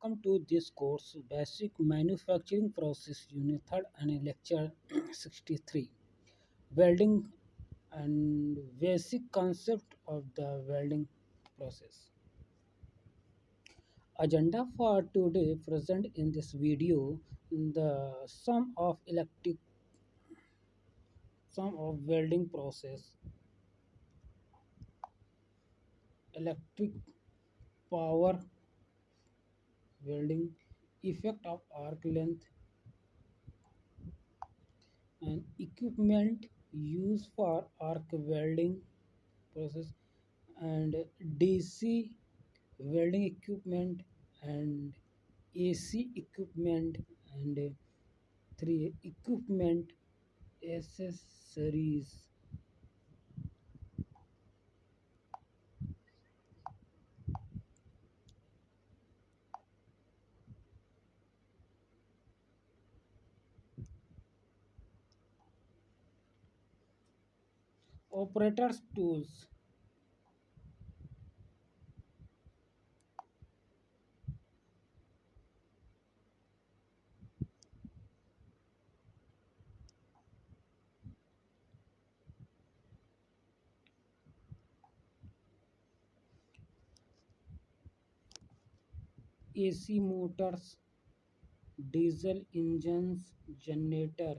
welcome to this course Basic Manufacturing Process Unit 3 and Lecture 63 Welding and Basic Concept of the Welding Process. Agenda for today present in this video the sum of welding process, electric power welding, effect of arc length, and equipment used for arc welding process, and DC welding equipment and AC equipment, and three equipment accessories. Operators tools. AC motors, diesel engines, generator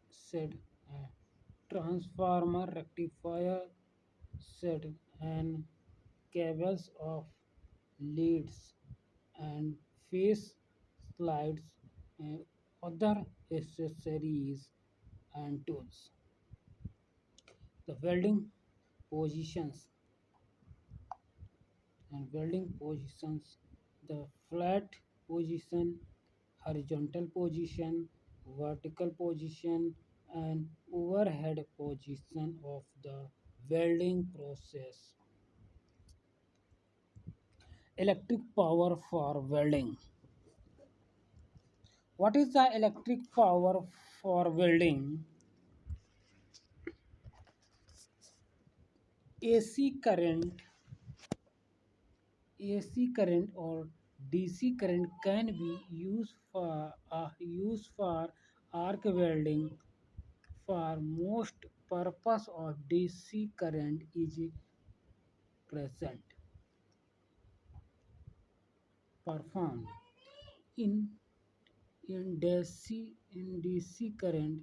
set, transformer rectifier set, and cables of leads and face slides and other accessories and tools. The welding positions, the flat position, horizontal position, vertical position, and overhead position of the welding process. Electric power for welding. What is the electric power for welding? AC current, AC current or DC current can be used for arc welding. For most purpose of DC current is present performed in DC current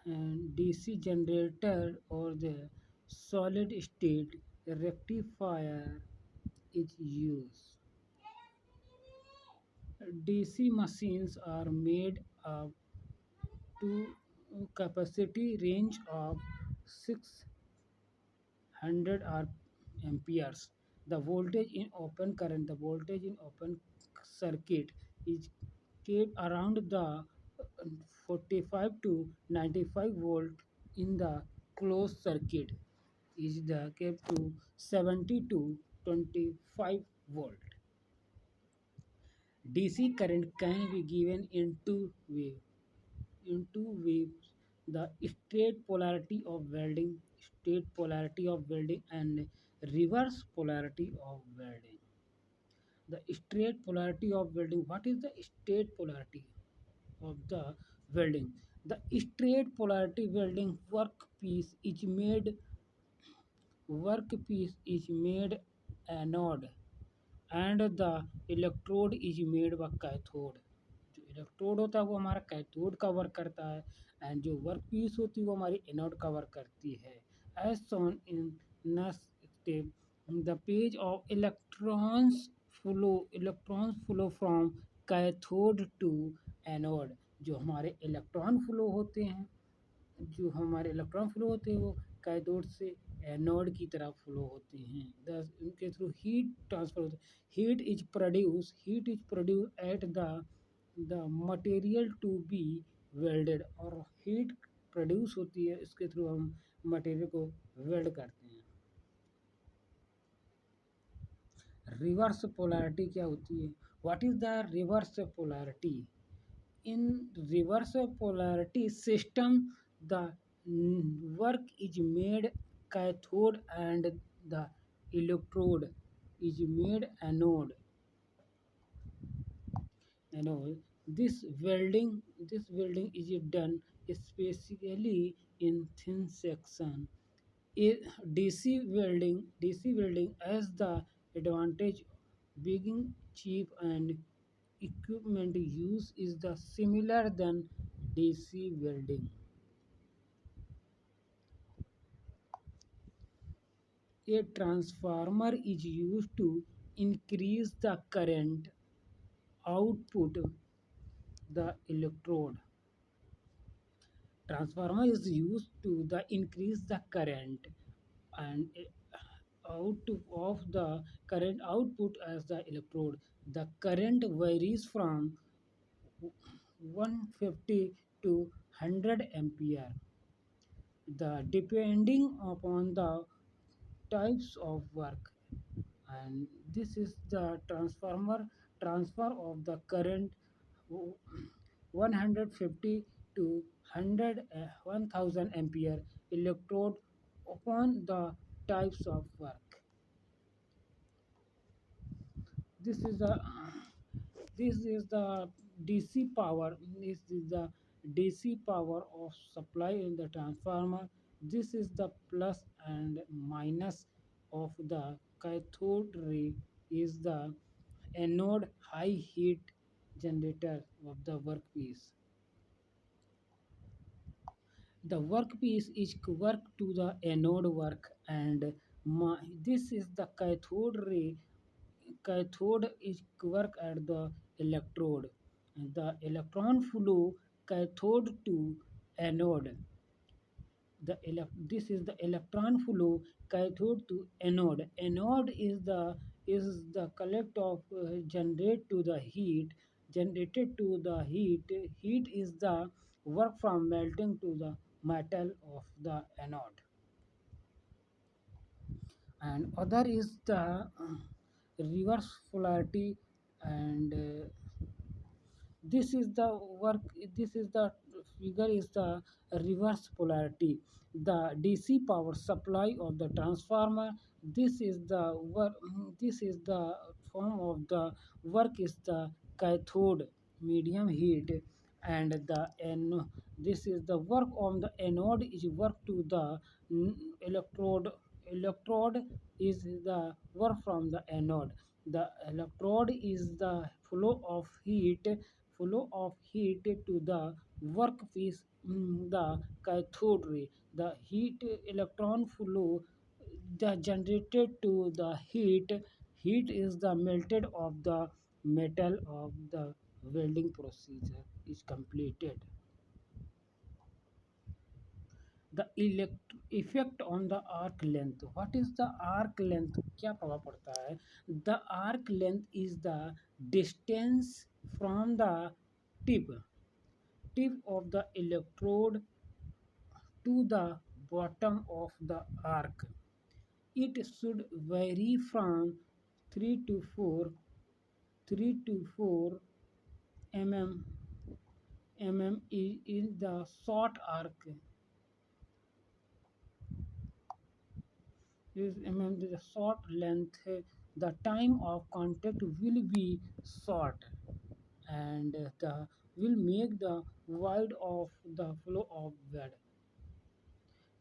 and DC generator or the solid state rectifier is used. DC machines are made up to capacity range of 600 amperes. The voltage in open circuit is kept around the 45 to 95 volt. In the closed circuit is the kept to 70 to 25 volt. DC current can be given in two waves: the straight polarity of welding, and reverse polarity of welding. The straight polarity of welding. What is the straight polarity of the welding? The straight polarity welding workpiece is made anode, and the electrode is made व cathode. जो electrode होता है वो हमारा cathode का work करता है, and जो वर्क पीस होती है वो हमारी एनोड का वर्क करती है. As shown in next step, the page of electrons flow from cathode to anode. जो हमारे इलेक्ट्रॉन फ्लो होते हैं वो कैथोड से एनोड की तरफ फ्लो होते हैं. दस उनके थ्रू हीट ट्रांसफर होते हैं. Heat is produce at the material to be welded. और हीट प्रोड्यूस होती है, इसके थ्रू हम मटेरियल को वेल्ड करते हैं. रिवर्स पोलैरिटी क्या होती है? What is the reverse polarity? In reverse polarity system, the work is made cathode and the electrode is made anode. you know this welding is done especially in thin section. A DC welding has the advantage being cheap and equipment use is the similar than DC welding. A transformer is used to increase the current output the electrode. Transformer is used to the increase the current and out of the current output as the electrode. The current varies from 150 to 100 ampere. The depending upon the types of work, and this is the transformer transfer of the current 150 to 100 1000 ampere electrode upon the types of work. This is the this is the DC power. This is the DC power of supply in the transformer. This is the plus and minus of the cathode ray is the anode high heat generator of the workpiece. The workpiece is work to the anode work and this is the cathode ray. Cathode is work at the electrode. The electron flow cathode to anode. This is the electron flow cathode to anode. Anode is the collect of generate to the heat generated to the heat. Heat is the work from melting to the metal of the anode, and other is the reverse polarity, and this is the work. This is the figure is the reverse polarity, the DC power supply of the transformer. This is the work. This is the form of the work is the cathode medium heat, and the this is the work on the anode is work to the electrode. Electrode is the work from the anode. The electrode is the flow of heat to the workpiece, the cathode ray. The heat electron flow the generated to the heat. Heat is the melted of the metal of the welding procedure is completed. The effect on the arc length. What is the arc length? क्या प्रभाव पड़ता है? The arc length is the distance from the tip tip of the electrode to the bottom of the arc. It should vary from 3 to 4 3 to 4 mm is the short arc. Is the short length. The time of contact will be short, and the will make the wide of the flow of bed.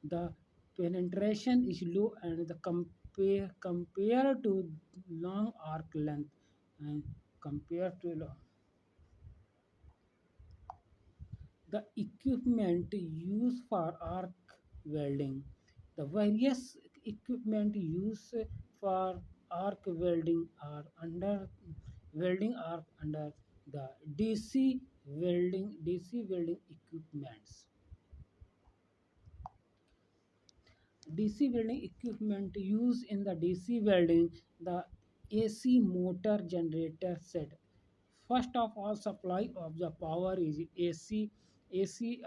The penetration is low and the compare to long arc length, and compared to the equipment used for arc welding. The various equipment used for arc welding are under the DC welding equipments. DC welding equipment used in the DC welding, the AC motor generator set. First of all, supply of the power is AC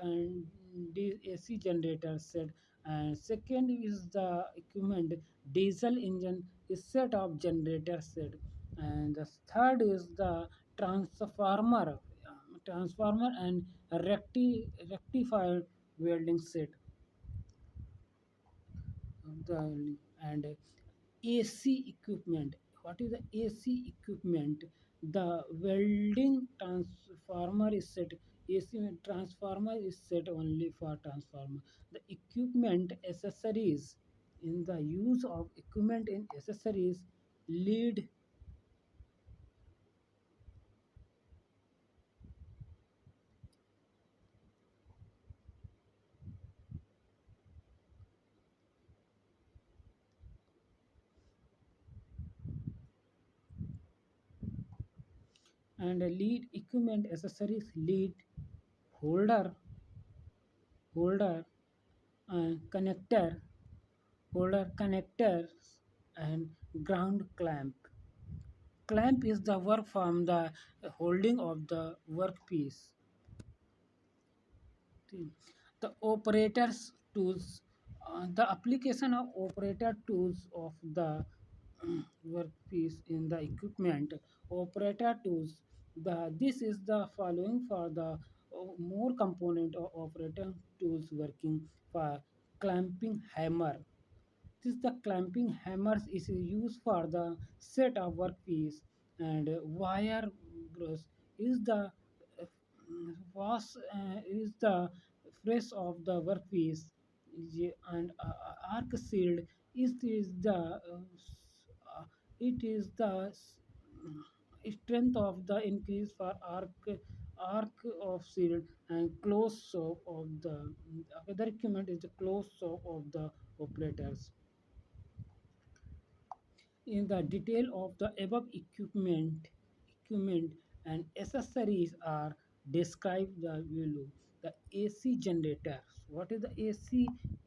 and AC generator set. And second is the equipment diesel engine is set of generator set. And the third is the transformer and rectifier welding set. And AC equipment. What is the AC equipment? The welding transformer is set. AC transformer is set only for transformer. The equipment accessories in the use of equipment in accessories lead and lead equipment accessories lead holder holder connector holder connectors and ground clamp. Clamp is the work from the holding of the workpiece. The operators tools, the application of operator tools of the workpiece in the equipment. Operator tools. This is the following for the more component of operator tools working for clamping hammer. This the clamping hammers is used for the set of workpiece and wire brush is the was is the face of the workpiece and arc shield is the it is the strength of the increase for arc of shield and close shop of the other equipment is the close shop of the operators. In the detail of the above equipment and accessories are described the below. The AC generators. What is the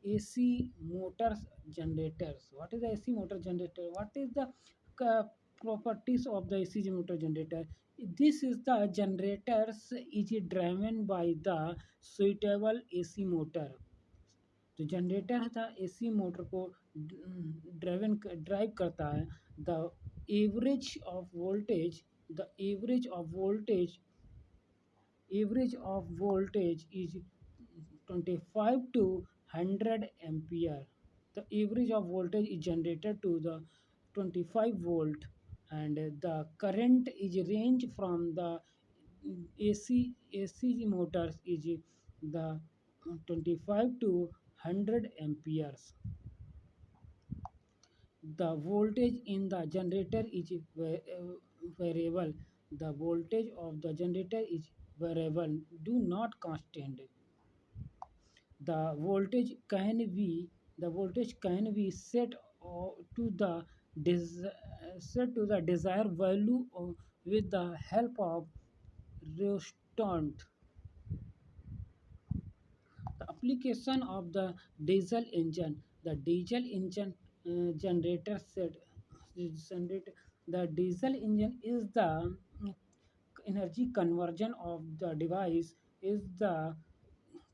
AC motors generators? What is the AC motor generator? What is the uh, properties of the AC motor generator? This is the generators is driven by the suitable AC motor. तो generator था AC motor को drive करता है the average of voltage the average of voltage is 25 to 100 ampere. The average of voltage is generated to the 25 volt and the current is range from the AC motors is the 25 to 100 amperes. The voltage in the generator is variable. The voltage of the generator is variable, do not constant. The voltage can be set to the desired value with the help of resistant. The application of the diesel engine. The diesel engine generator set generate the diesel engine is the energy conversion of the device is the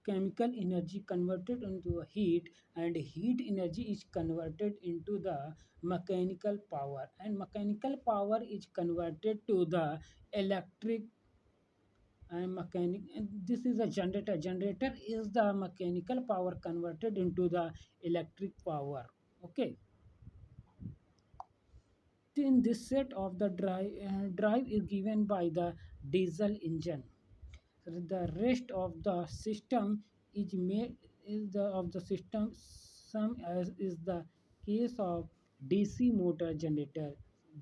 chemical energy converted into heat and heat energy is converted into the mechanical power and mechanical power is converted to the electric and mechanic and this is a generator is the mechanical power converted into the electric power. Okay, in this set of the drive is given by the diesel engine. The rest of the system is made is the of the system some as is the case of DC motor generator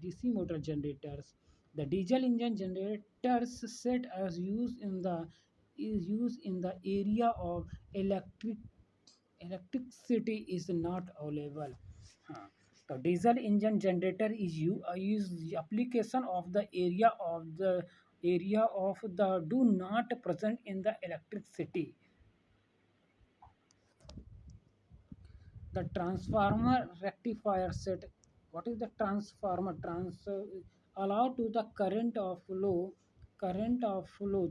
DC motor generators. The diesel engine generators set as used in the is used in the area of electricity is not available. Huh. The diesel engine generator is the application of the area of the do not present in the electricity. The transformer rectifier set. What is the transformer? Allow to the current of flow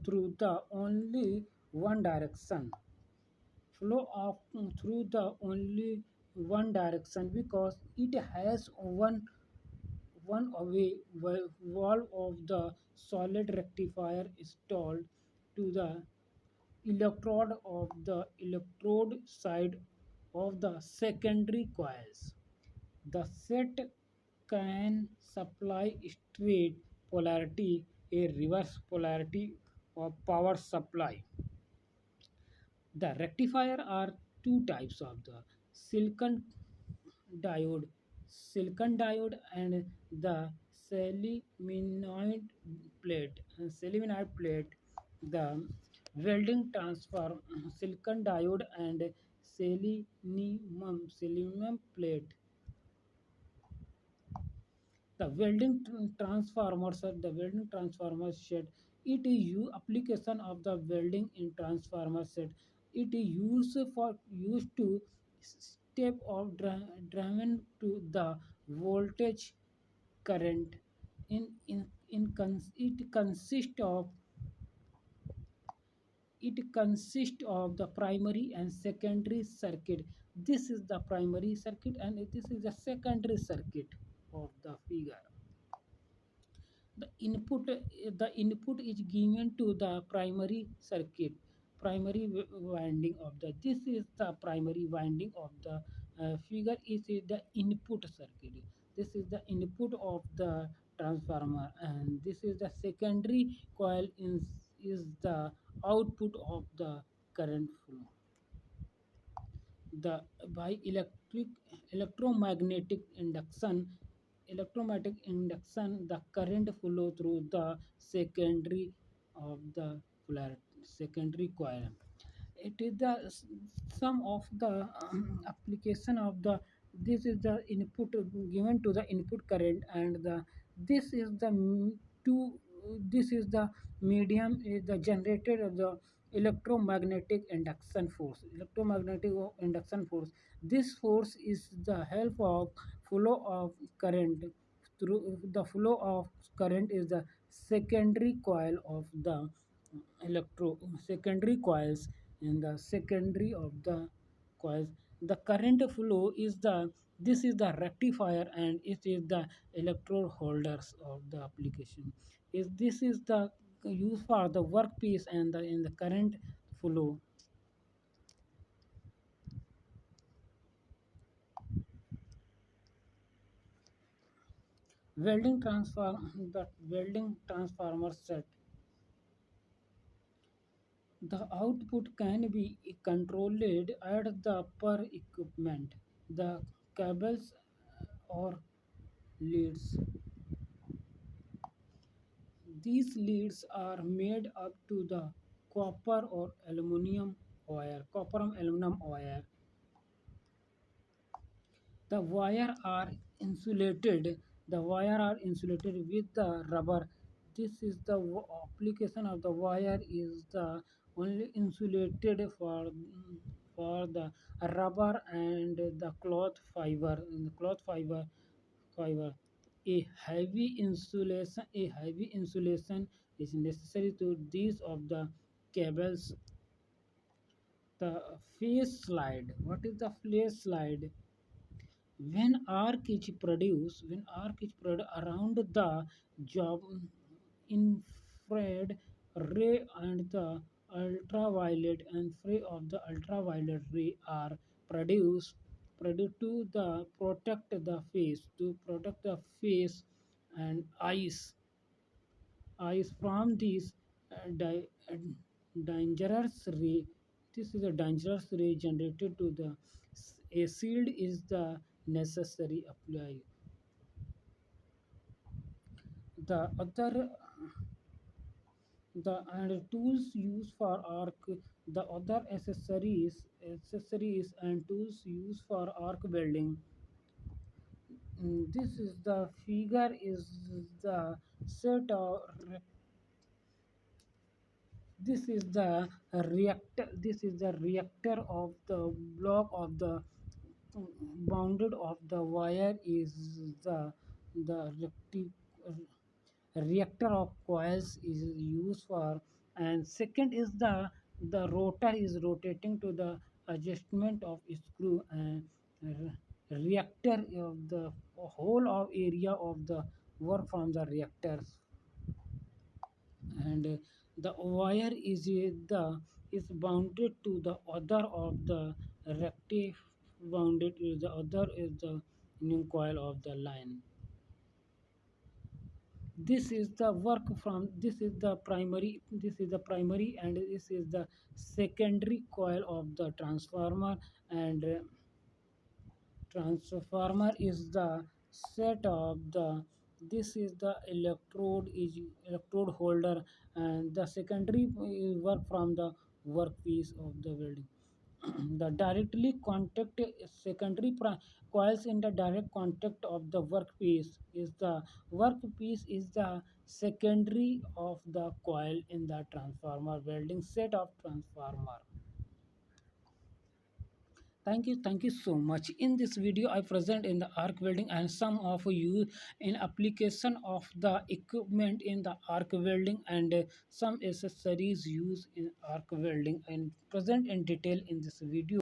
through the only one direction. Flow of through the only one direction because it has one away valve of the solid rectifier installed to the electrode side of the secondary coils. The set can supply straight polarity, a reverse polarity of power supply. The rectifier are two types of the silicon diode, silicon diode and the selenide plate. Selenide plate, the welding transfer silicon diode and selenium plate. The welding transformer set, it is application of the welding in transformer set. It is used to step of driven to the voltage current. It consists of the primary and secondary circuit. This is the primary circuit and this is the secondary circuit of the figure. The input is given to the primary circuit, primary winding of the, this is the primary winding of the figure is the input circuit. This is the input of the transformer and this is the secondary coil is the output of the current flow. The by electromagnetic induction, the current flow through the secondary of the secondary coil. It is the sum of the application of the, this is the input given to the input current and the, this is the two, this is the medium is the generated of the electromagnetic induction force. This force is the help of flow of current through, the flow of current is the secondary coil of the secondary coils. In the secondary of the coils, the current flow is the, this is the rectifier and it is the electrode holders of the application. Is this is the use for the workpiece and the in the current flow. Welding transformer set, the output can be controlled at the per equipment. The cables or leads. These leads are made up to the copper or aluminum wire. The wire are insulated. The wire are insulated with the rubber. This is the application of the wire is the only insulated for the rubber and the cloth fiber. In the cloth fiber, a heavy insulation is necessary to these of the cables. The phase slide. What is the phase slide? When arc is produced around the job, infrared ray and the ultraviolet and ray of the ultraviolet ray are produced to protect the face and eyes from these dangerous ray. This is a dangerous ray generated to the, a shield is the necessary apply. The other, the and tools used for arc, the other accessories and tools used for arc welding. This is the figure is the set of, this is the reactor of the block of the bounded of the wire is the reactor of coils is used for, and second is the rotor is rotating to the adjustment of screw, and reactor of the whole of area of the work from the reactors. And the wire is bounded to the other of the rective, bounded is the other is the new coil of the line. This is the primary and this is the secondary coil of the transformer, and transformer is the set of the this is the electrode holder, and the secondary work from the workpiece of the welding. The directly contact secondary coils in the direct contact of the workpiece is the secondary of the coil in the transformer welding set of transformer. Thank you so much. In this video, I present in the arc welding and some of you in application of the equipment in the arc welding, and some accessories used in arc welding and present in detail in this video.